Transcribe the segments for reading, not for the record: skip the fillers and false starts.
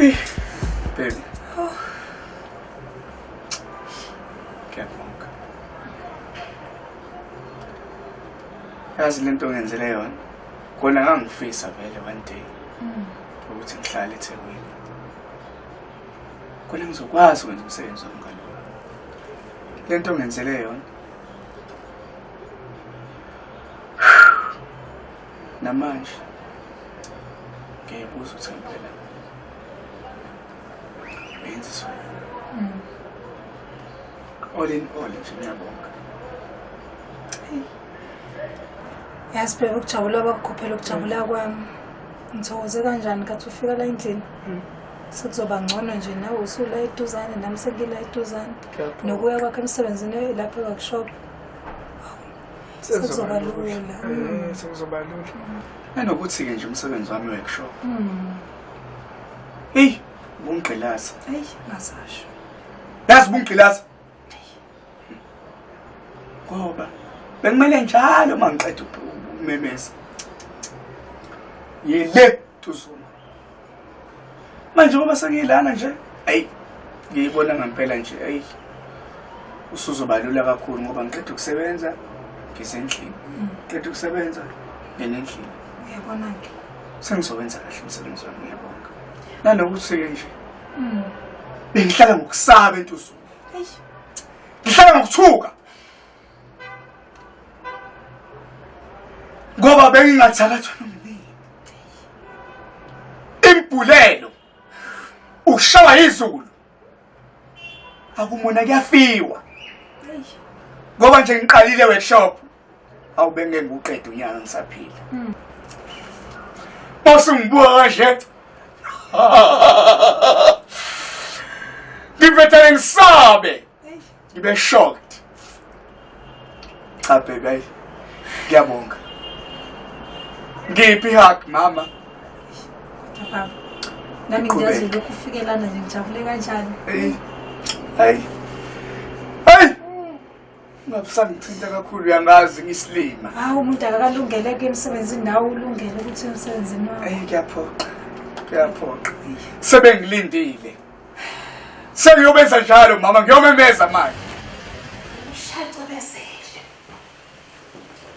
Hey, baby. Ngiyabonga. Yazi lento ongenzele yona. Kona ngangifisa vele one day. Ukuthi ngihlale eThekwini. Kona ngizokwazi ukwenza umsebenzi wami ngalona. Lento ongenzele yona. Namanje ngiyabuza ukuthi ngempela benziswa all in all nje ngiyabonga. Yazi phela ukujabula bakukhuphela ukujabula kwami. Ngithokoze kanjani kathi ufika la endlini. Sekuzoba ngcono nje nawe usula eduzane nami sekila eduzane. Nokuya kwakhe emsebenzini lapha workshop. Sekuzoba lula. Sekuzoba lula. Nanokuthi ke nje umsebenzi wami workshop. Hey, bungqilaza. Hey, ngasasho. Yazi bungqilaza. Ngoba bengimele njalo mangiqeda ukumemeza. Yile tuzuma. Manje ngoba sengilana nje, hey, ngiyibona ngempela nje, hey. Usuzobalula kakhulu ngoba ngiqeda ukusebenza ngisendlini. Ngiqeda ukusebenza ngenendlini. Uyabona ke. Sengizowenza kahle umsebenzi wami ngiyabonga. Nanokuthi ke nje. Bengihlala ngokusaba entuzuma. Hey. Ngihlala ngokuthuka. Ngoba bengingathakathwa nomini. Impulelo. Ukushawa izulu. Akumona kuyafiwa. Ngoba nje ngiqalile workshop. Awubenge ngiqeda unyaka ngisaphila. Bose ngibuka kanje. Ngivethele ngisabe. Ngibe shocked. Cha baby. Ngiyabonga. Ngiphi hug mama? Baba. Nami ngiyazi lokhu ufikelana nje ngijabule kanjani. Hey. Hey. Hey. Ngabusangithinta kakhulu uyangazi ngisilima. Hawu umuntu akakalungele ke emsebenzini nawe ulungele ukuthi emsebenzini wakho. Hey ngiyaphoqa. Ngiyaphoqa. Sebengilindile. Sengiyobenza njalo mama ngiyomemeza manje. Ushacebezele.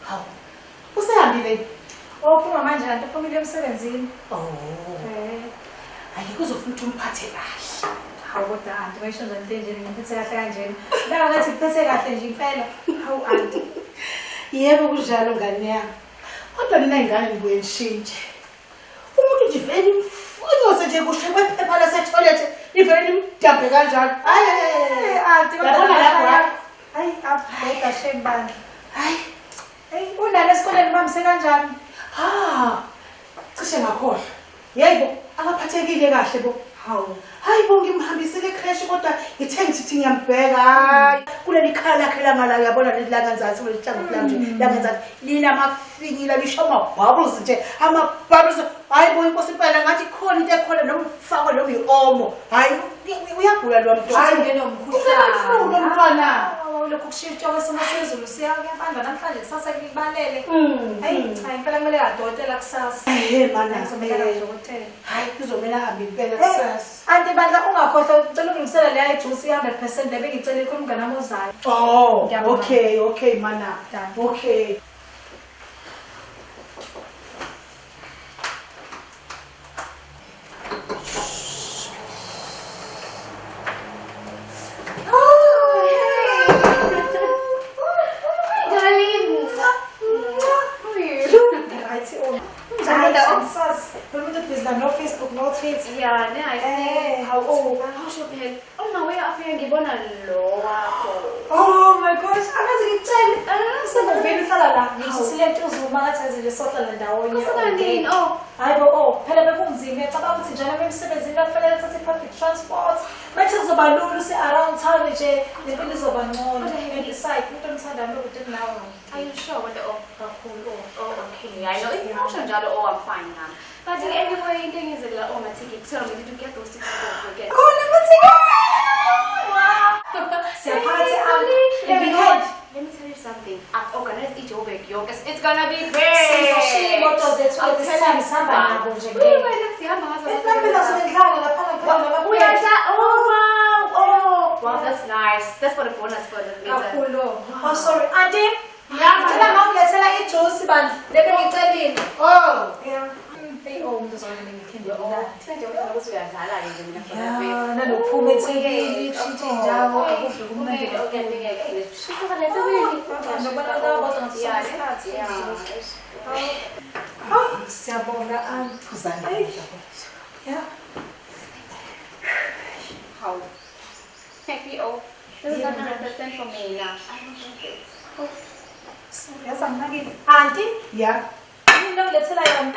Hawu. Usehambile. Ophuma manje kanti uphumile emsebenzini. Ayikho uzofuna ukuthi umphathe kahle. Hawu kodwa anti bayisho nje nje ngiphethe kahle kanjena. La ngathi ngiphethe kahle nje impela. Hawu anti. Yebo kunjalo ngane yami. Kodwa mina ingane ngibuye ngishintshe. Umuntu nje vele uyoze nje kusho kwephepha lase toilet ivele imdabhe kanjalo. Hayi anti yabona lapho. Hayi abheka shembani. Hayi. Hey unale esikoleni bamse kanjani? Cishe ngakhohlwa. Yebo, akaphathekile kahle bo. Hawu. Hayi bo ngimhambisile ecreche kodwa ngithe ngithi ngiyambheka. Hayi, kuleli khala lakhe lamala uyabona leli langanzathi welihlangothi lami nje. Langanzathi linamafinyila lisho ama-bubbles nje. Ama-bubbles. Hayi bo inkosi impela ngathi khona into ekhona noma ufakwe noma i-omo. Hayi uyagula lo mntwana. Hayi ngenomkhuhlane. Lo mntwana. Lokhu kushintsha kwesimo sezulu siyakuyabanda namhlanje kusasa kubalele. Hayi cha impela kumele adokotela kusasa. Mana ngizomela udokotela. Hayi kuzomela hambe impela kusasa. Anti bandla ungakhohlwa ucela ungilisela leya ijuice 100% lebengicela ikhona umngane wami ozayo. Oh, okay mana. Okay. No Facebook, no Twitter. Yeah, nice. How should we? On my way up here, give on a low. Oh my gosh, akazi ngitshela. Sengivele hlala la. Ngizosilethe uzuma ngathi nje le ndawonye. Kusangeni oh. Hayibo phela bekunzima ngicabanga ukuthi njalo emsebenzini kufanele uthathe public transport. Manje kuzoba lula around town nje lempilo izoba ngcono. Decide into omthanda lokuthi nawe. Are you sure what the kakhulu? Oh, okay. I know. If you're not sure, I'm fine now. But anyway, thing is like, oh, my ticket. Tell me, did you get those tickets? Forget. Oh, let me Let me tell you something. I've organized each over yoga. It's gonna be great. nice. That's for the bonus for the later. Oh, sorry. Auntie? Yeah, ngicela ngawulethela ijuice bandla. Lebe ngicelile. Oh. Yeah. Hey, ngizozona ngikhinde la. Sente ukuthi uyadlala nje mina for that Yeah, base. nalokuphuma ethekile, ishintshe indawo, akudla kumnandi. Okay. Shisa let's really. Oh, siyabonga aphuzana. Yeah. How? Happy oh. This is not 100% for me now. I don't think it's. Oh. Yasamnakile. Auntie? Yeah. Yini lo ngilethela yona?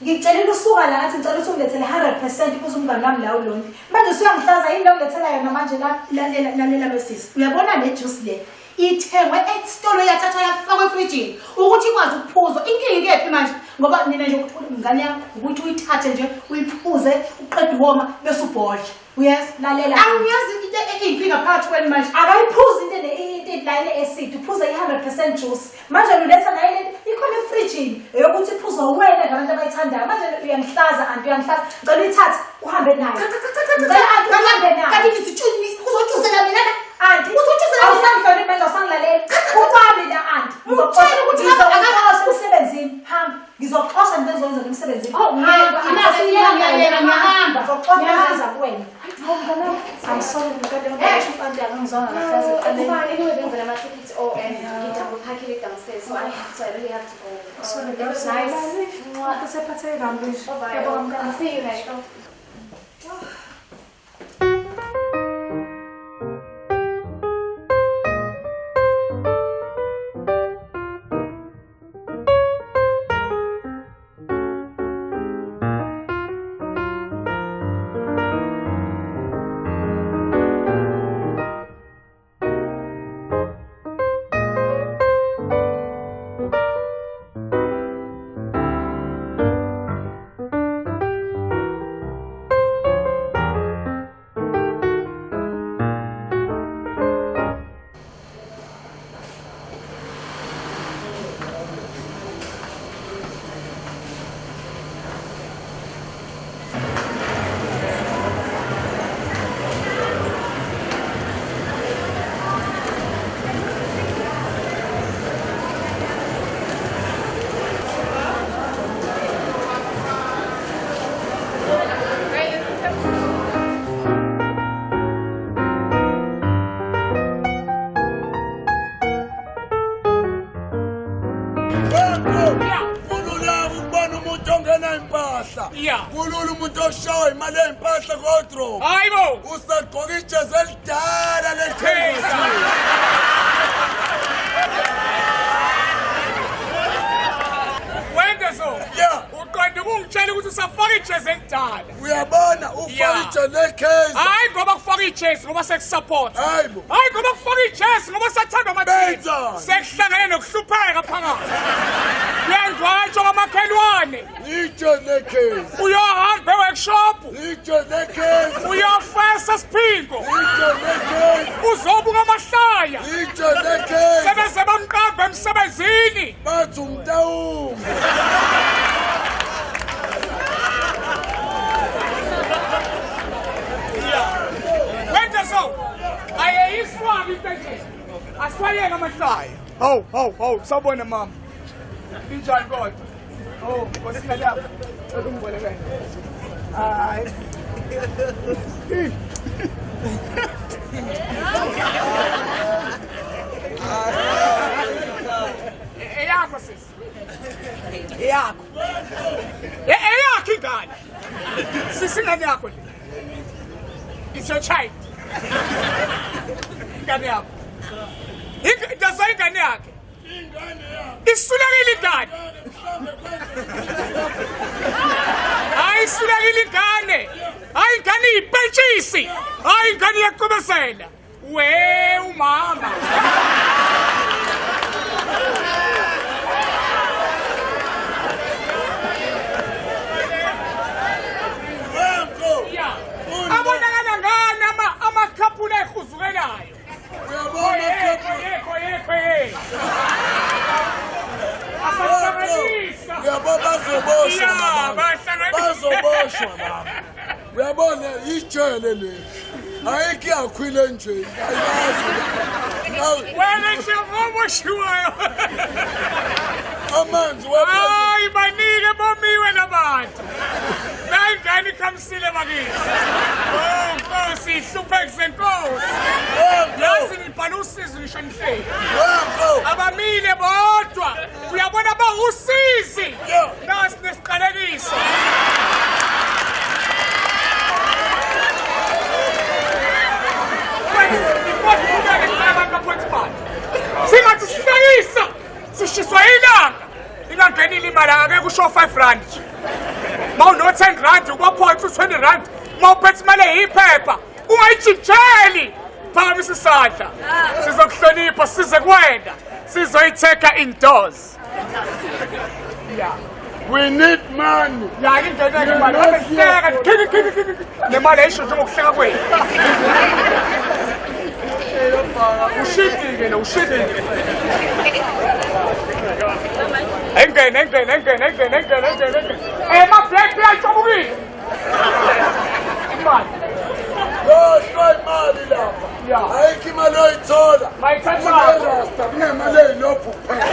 Ngicela usuka la ngathi ngicela ukuthi ungilethele 100% kuze umngani wami la ulonke. Manje usuyangihlaza yini lo ngilethela yona manje la? Lalela besisi. Uyabona le juice le? Ithengwe esitolo yathathwa yafakwa efrijini ukuthi ikwazi ukuphuzwa. Inkinga ikephi manje? Ngoba nina nje ukuthi umngane yakho ukuthi uyithathe nje uyiphuze uqede uwoma bese ubhodla. Yes, Lalela. Angiyazi into eyinkinga phakathi kwenu manje. Akayiphuzi into line acid, uphuza i100% juice. Manje uletha la ile ikhona efrijini eyokuthi iphuzwa wena ngabantu abayithandayo. Manje uyangihlaza anti uyangihlaza. Ngicela uyithathe uhambe nayo. Ngicela anti uhambe nayo. Kanti ngizitshuni uzothusela mina na? Anti Uzothusela mina. awusangihloniphi manje awusangilaleli. Ukwami la anti. Utshela ukuthi ngizoxosha emsebenzini. Hamba. Ngizoxosha into ezoyenza emsebenzini. hamba. Ngiyahamba. Ngizoxosha ngizenza kuwena. I'm sorry, ngikade ngibasho anti angizona ngahlaza It's eqaleni. fine. Anyway, then I'm taking it all and get double packing it downstairs. So I really have to go. Sorry, It was nice. Kusephatheke kambi nje. Bye Yabonga bye. mngani. I'll see you later. Kulula umuntu oshawa imali ezimpahla kodro. Hayibo! Usagqoka ijezi elidala lethengisa. Wenze so. Yeah. Uqonde ukungitshela ukuthi usafaka ijezi elidala. Uyabona ufaka Yeah. ijezi ekheza. Hayi ngoba kufaka ijezi ngoba sekusupport. Hayibo. Hayi ngoba kufaka ijezi ngoba sathandwa Benza. amathini. Sekuhlangene nokuhlupheka phakathi. Uyangcwatsha kwamakhelwane. Ijezi ekheza. Uyohamba eworkshop. Ijezi ekheza. Uyofesa siphingo. Ijezi ekheza. Uzobuka amahlaya. Ijezi ekheza. Sebeze bamqamba emsebenzini. Bathi umtawumi. Wenze so. Ayeyiswabi impethe. Aswayeke amahlaya. Hawu, sawubona mama. Injani kodwa? Oh, Nkosikazi lapha. Ungibonekele. Hayi. Eyakho sisi. Eyakho. Eyakho ingane. Sisi ingane yakho le. It's your child. Ingane yakho. Ingane ingane yakhe. Isulekile ingane. Hayi isulekile ingane. Hayi ingane ipentshisi. Hayi ingane yaqhubezela. We umama. Wenko. Yeah. Abonakala ngani amakhaphula ehuzukelayo. Uyabona khapha. Asahlanganisa. Uyabona bazoboshwa Yeah, mama. bahlanganisa. Bazoboshwa mama. Uyabona ijele le. Ayikho yakhwile nje. Ayazi. Wena siyavumo shiwayo. Amanzi wapha. Hayi banike bomiwe labantu. Nangani khamsile bakithi. Oh Nkosi ihluphe kusenkosi. Yasi nibhala usizo ngisho nihleli. Abamile bodwa. Uyabona bawusizi. Nasi nesiqalekiso. Singathi sihlekisa sishiswa ilanga ingangenile imali ake kusho 5 rand mawuno 10 rand ukwaphotha 20 rand mawuphethe imali eyiphepha ungayijijeli phamisa isandla sizokuhlonipha size kuwena sizoyitheka indoors We need money. ya ingeneke imali abehleka nemali ayisho njengokuhleka kwenu ushidile ushidile engene mabheki ayishobukile imali Yoshwa imali lapha. Ayikho imali oyithola. mayithatha Kunemali eyinophu kuphela.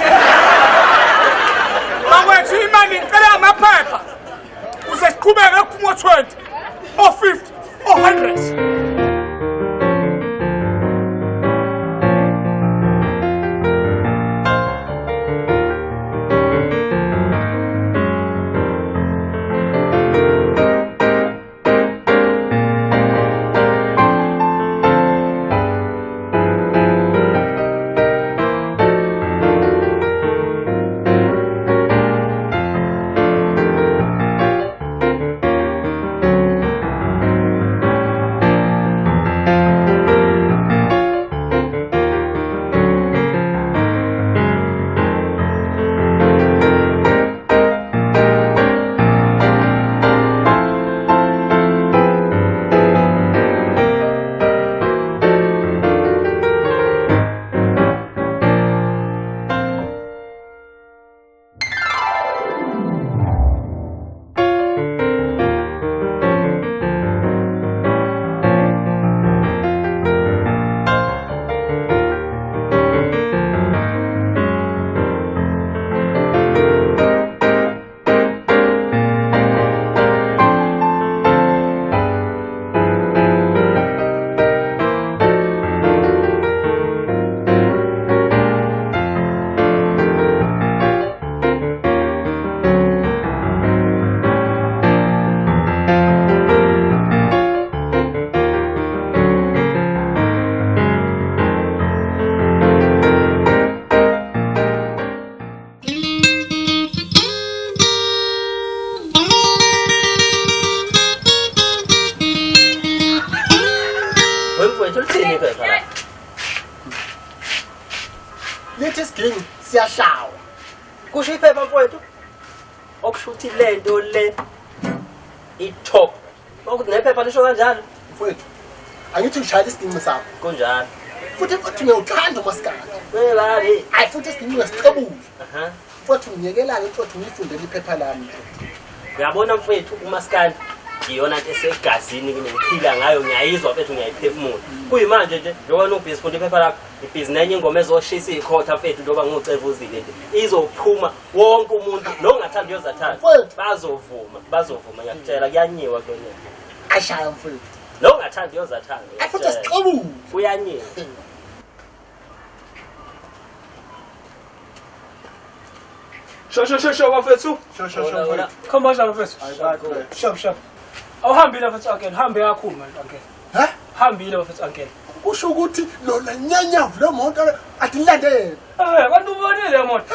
bakwethu imali ngicela amaphepha uze siqhubeke kumo 20 or 50 or 100 Lithi siginci siyashawa. Kusho iphepha mfowethu. Okushuthi lento le i-top. Ukuthi nephepha lisho kanjalo mfowethu. Angithi ushayela isiginci sakho. kunjalo. Futhi ngiyawuthanda umaskandi. Webabi. Hayi futhi isiginci ngesicebula. Aha. Futhi unyekelana mfowethu ngifundele iphepha lami. Uyabona mfowethu umaskandi iyona into esegazini ngiphila ngayo ngiyayizwa mfethu ngiyayiphefumula. Kuyimanje nje njengoba ubhizi funda iphepha lakho ibhizi nenye ingoma ezoshisa ikhotha mfethu njengoba ngiceva uzile nje izophuma wonke umuntu longathanda uyozathanda bazovuma ngiyakutshela kuyanyiwa kwenye Ashaya mfowethu. longathanda uyozathanda Futhi sicebula. kuyanyiwa Sho bafethu. Sho. Khamba kanjani bafethu? Shop. Awuhambile bafethu again, hambe kakhulu manje again. Ha? Hambile bafethu again. Kusho ukuthi lona nyanyavu lemoto atilande. Kanti ubonile le moto.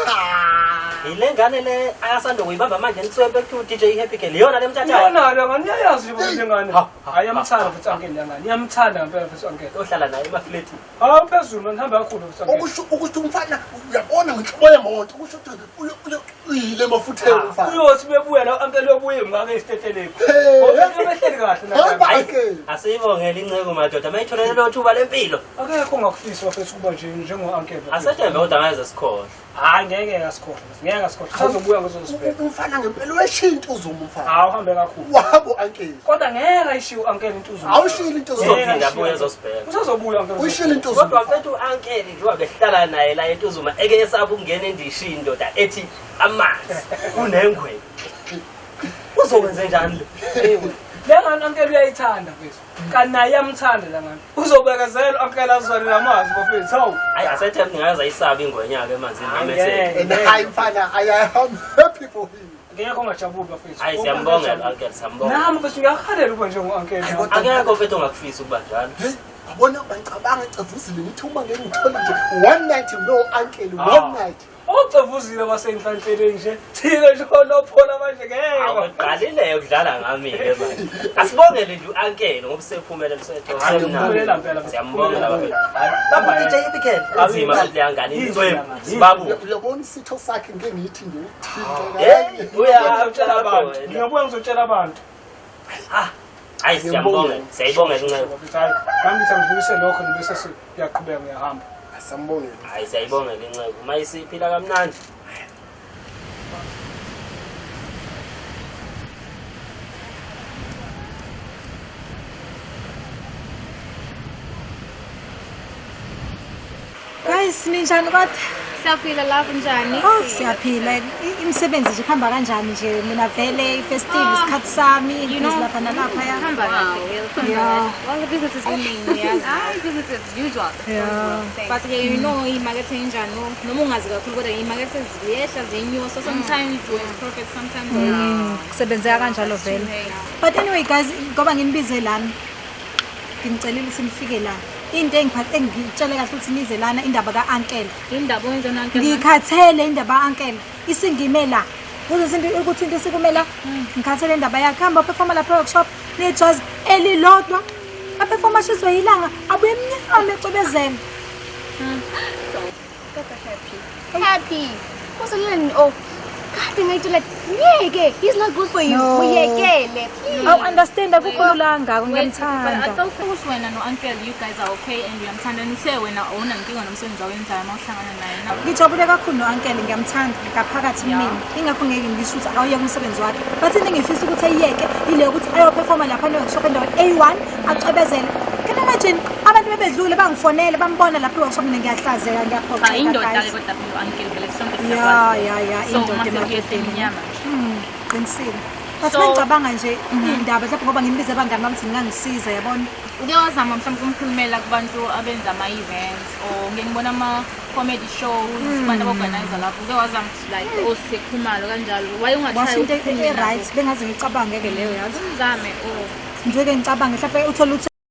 ile ngane le ayasanda kuyibamba manje nitswempe ku DJ Happy Girl iyona le mthatha Yona le ngane iyayazi ukuthi ngane. Hayi amthanda bafethu again le ngane. Iyamthanda ngempela bafethu again. ohlala naye emafleti Phezulu manje hambe kakhulu bafethu again. Okusho ukuthi umfana uyabona ngixhobo yemoto kusho ukuthi uyile mafutheni umfana. Uyothi bebuya la ampela uyobuya ngake isiteteleko. Behleli kahle Hayi asiyibongela inceko madoda mayitholele lo thuba lempilo akekho ongakufisa bafethu kuba nje njengo uncle. asetshembe kodwa ngeze sikhohle. Hayi ngeke ngasikhohle. Ngeke ngasikhohle. Sazobuya ngizosibheka. Umfana ngempela uyashiya intuzuma umfana. Hawu uhambe kakhulu. Wabo uncle. Kodwa ngeke ayishiye uncle intuzuma. Awushila intuzuma. Uzophinda abuye ezosibheka. Usazobuya uncle. Uyishila intuzuma. Kodwa mfethu u-uncle njengoba behlala naye la entuzuma eke esaba ukungena endishini indoda ethi amanzi unengwe. Uzokwenza njani le? Lengane uncle uyayithanda mfethu. Kanti naye iyamthanda la ngane. Uzobekezela uncle azwane namanzi bafethu. Hawu. Hayi asethe ngingakaza isaba ingwenyaka emanzini namese. And hayi mfana I am happy for him. Ngeke ungajabuli bafethu. Hayi siyambongela uncle siyambongela. Nami mfethu ngiyakhalela ukuba njengo-uncle. Akekho mfethu ongakufisa ukuba njalo. Hey, yabona bangicabanga ecevuzile ngithi uma ngeke ngithole nje one night no uncle one night. Ucevuzile wasenhlanhleleni nje. Thina nje onophona manje ngeke. Awuqalile ukudlala ngami-ke manje. Asibongele nje u-uncle ngoba usephumelele setho. Siyambongela mpela. Siyambongela bafethu. Baba DJ weekend. Azima futhi leyangane inswemu. Sibabu. Uyabona isitho sakhe ngeke ngithi nje Hey, Ngizotshela abantu. Ngingabuya ngizotshela abantu. Hayi siyambongela. Siyayibongela incebo. Hayi, nami ngidlulise lokho bese siyaqhubeka ngiyahamba. asambongela. Hayi siyayibongela incebo. Mayisiphila kamnandi. Guys, ninjani kodwa? Siyaphila lapho njani? Oh, siyaphila. Imisebenzi nje ihamba kanjani nje? Mina vele ifestival isikhathi sami, ngizilapha nalapha ya. Hamba kahle. Yeah. Well, the business is booming. Yeah. Business as usual. Yeah. But you know, imakethe enjani noma ungazi kakhulu kodwa imakethe ziyehla ziyenyuka, so sometimes we're profit, sometimes Kusebenzeka kanjalo vele. But anyway guys, ngoba nginibize lana. Nginicelile ukuthi nifike la. Into engiphathe ngitshele kahle ukuthi nize lana indaba kauncle. indaba wenza uncle. Ngikhathele indaba kauncle. Isingime la. Kuzosinto ukuthi into sikumela ngikhathele indaba yakhe hamba performa la workshop nejazz elilodwa. Aperforma shizwe ilanga abuye emnyama ecobezela. Happy. What's the line? Oh, God, I to like, yeah, he's not good for you. No. I understand that kukhululanga But I ngiyamthanda. thought first when I know uncle, you guys are okay and you understand and say when I own and thing on umsebenzi awenzayo mawuhlangana naye. Ngijabule kakhulu no-uncle ngiyamthanda ngaphakathi mina. Ingakho ngeke ngisho ukuthi awuyeke umsebenzi wakhe. But into engifisa ukuthi ayiyeke ile ukuthi ayoperforma lapha no-workshop endaweni A1 acwebezele. Can you imagine abantu bebedlule bangifonele bambona lapha e-workshop mina ngiyahlazeka ngiyaphoqa. Indoda ke kodwa uncle vele something Yeah, so indoda mase emakethe. kuyemnyama. Qinisile. But So- ngicabanga nje indaba lapho ngoba nginibiza abangani bami ukuthi ngangisiza yabona. Ngiyozama mhlawumbe umkhulumela kubantu abenza ama-events or ngeke ngibona ama-comedy shows abantu aba-organizer lapho ngeke wazama ukuthi like osekukhumalo kanjalo waye Washo into ungathayi e-right bengaze ngicabange ke leyo yazi. uzame Nje ke ngicabanga mhlawumbe uthola ukuthi